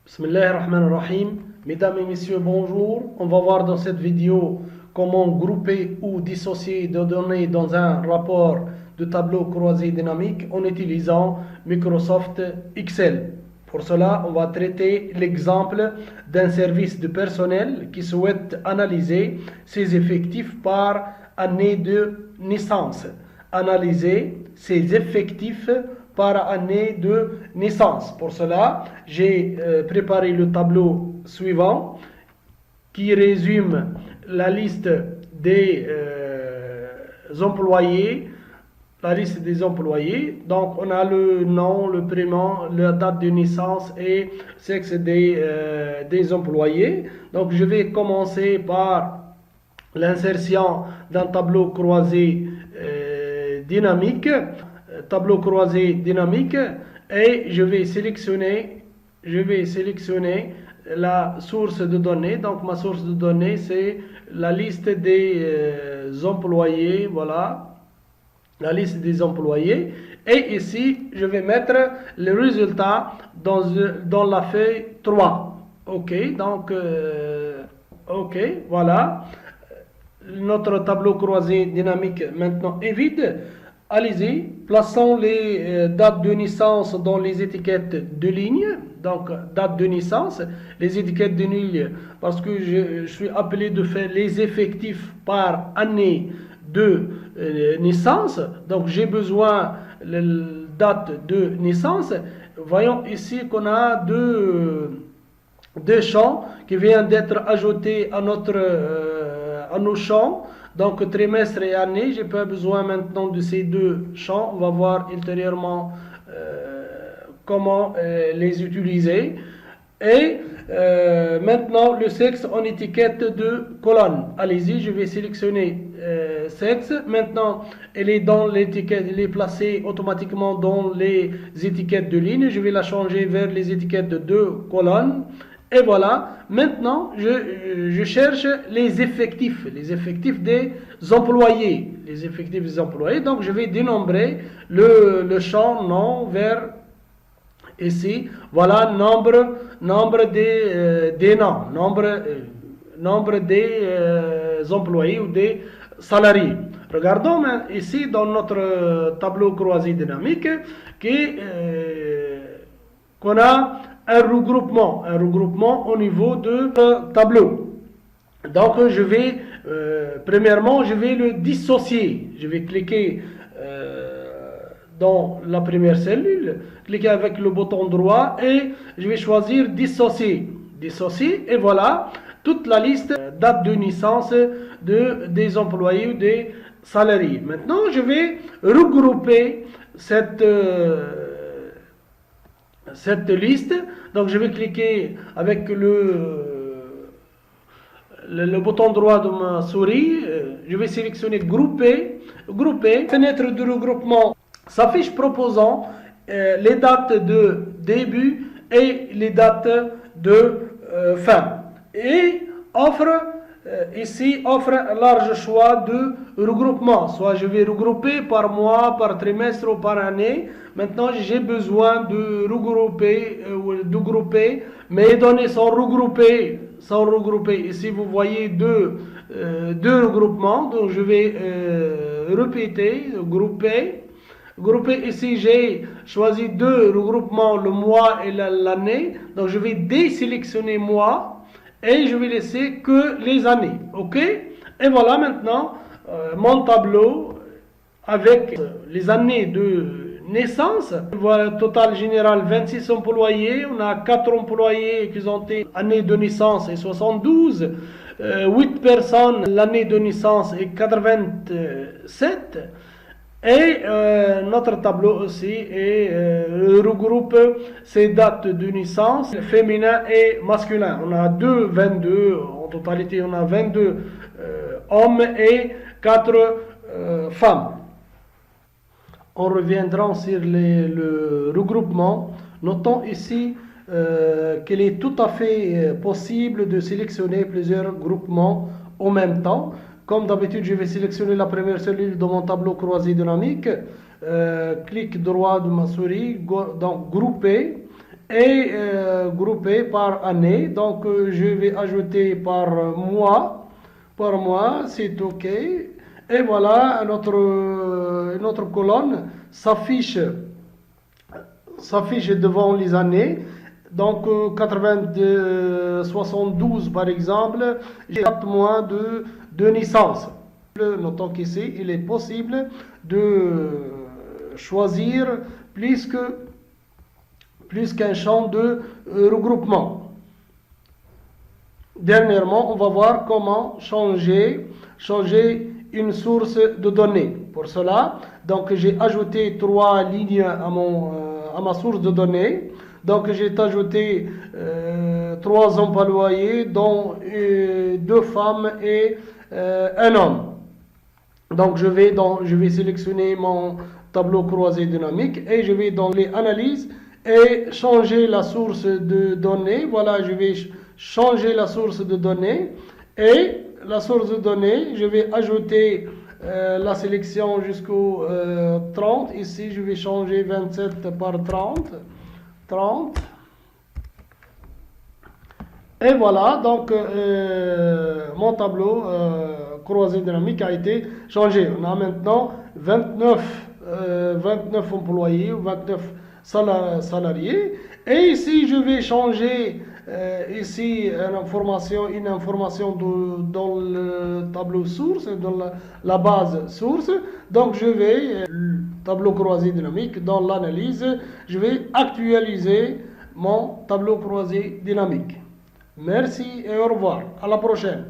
Bismillahirrahmanirrahim. Mesdames et messieurs, bonjour. On va voir dans cette vidéo comment grouper ou dissocier des données dans un rapport de tableau croisé dynamique en utilisant Microsoft Excel. Pour cela, on va traiter l'exemple d'un service de personnel qui souhaite analyser ses effectifs par année de naissance. Analyser ses effectifs par année de naissance. Pour cela, j'ai préparé le tableau suivant qui résume la liste des employés. La liste des employés. Donc, on a le nom, le prénom, la date de naissance et sexe des employés. Donc, je vais commencer par l'insertion d'un tableau croisé dynamique. Tableau croisé dynamique et je vais sélectionner la source de données. Donc ma source de données c'est la liste des employés, voilà, la liste des employés, et ici je vais mettre le résultat dans la feuille 3. Ok, donc ok, voilà, notre tableau croisé dynamique maintenant est vide. Allez-y, plaçons les dates de naissance dans les étiquettes de ligne. Donc, date de naissance, les étiquettes de ligne, parce que je suis appelé de faire les effectifs par année de naissance. Donc, j'ai besoin de la date de naissance. Voyons ici qu'on a deux champs qui viennent d'être ajoutés à nos champs. Donc trimestre et année, j'ai pas besoin maintenant de ces deux champs. On va voir ultérieurement comment les utiliser. Et maintenant le sexe en étiquette de colonne. Allez-y, je vais sélectionner sexe. Maintenant, elle est dans l'étiquette, elle est placée automatiquement dans les étiquettes de ligne. Je vais la changer vers les étiquettes de deux colonnes. Et voilà, maintenant je cherche les effectifs des employés. Les effectifs des employés, donc je vais dénombrer le champ nom vers ici. Voilà, nombre des noms, nombre des employés ou des salariés. Regardons ici dans notre tableau croisé dynamique qu'on a un regroupement au niveau de tableau. Donc je vais premièrement je vais le dissocier. Je vais cliquer dans la première cellule, cliquer avec le bouton droit et je vais choisir dissocier. Et voilà toute la liste date de naissance des employés ou des salariés. Maintenant je vais regrouper cette liste. Donc je vais cliquer avec le bouton droit de ma souris, je vais sélectionner grouper, fenêtre de regroupement s'affiche proposant les dates de début et les dates de fin, et ici offre un large choix de regroupement. Soit je vais regrouper par mois, par trimestre ou par année. Maintenant j'ai besoin de grouper. Mes données sont regroupées. Ici vous voyez deux regroupements. Donc je vais répéter, grouper. Ici j'ai choisi deux regroupements, le mois et l'année. Donc je vais désélectionner mois et je vais laisser que les années. Ok, et voilà maintenant mon tableau avec les années de naissance. Voilà, total général 26 employés. On a 4 employés qui ont été année de naissance et 72. 8 personnes, l'année de naissance est 87. Et notre tableau aussi regroupe ces dates de naissance féminin et masculin. On a 22, en totalité on a 22 hommes et 4 femmes. On reviendra sur le regroupement. Notons ici qu'il est tout à fait possible de sélectionner plusieurs groupements en même temps. Comme d'habitude, je vais sélectionner la première cellule de mon tableau croisé dynamique. Clic droit de ma souris, donc grouper. et groupé par année. Donc je vais ajouter par mois. Par mois, c'est OK. Et voilà, notre colonne s'affiche devant les années. Donc 72 par exemple, j'ai 4 mois de naissance. Notons qu'ici, il est possible de choisir plus qu'un champ de regroupement. Dernièrement, on va voir comment changer une source de données. Pour cela, donc j'ai ajouté 3 lignes à ma source de données. Donc j'ai ajouté 3 employés, dont 2 femmes et un homme. Donc je vais sélectionner mon tableau croisé dynamique et je vais dans les analyses et changer la source de données. Voilà, je vais changer la source de données et la source de données, je vais ajouter la sélection jusqu'au 30. Ici, je vais changer 27 par 30. Et voilà, donc mon tableau croisé dynamique a été changé. On a maintenant 29 employés ou 29 salariés. Et ici, je vais changer ici une information dans le tableau source, dans la base source. Donc je vais, tableau croisé dynamique, dans l'analyse, je vais actualiser mon tableau croisé dynamique. Merci et au revoir. À la prochaine.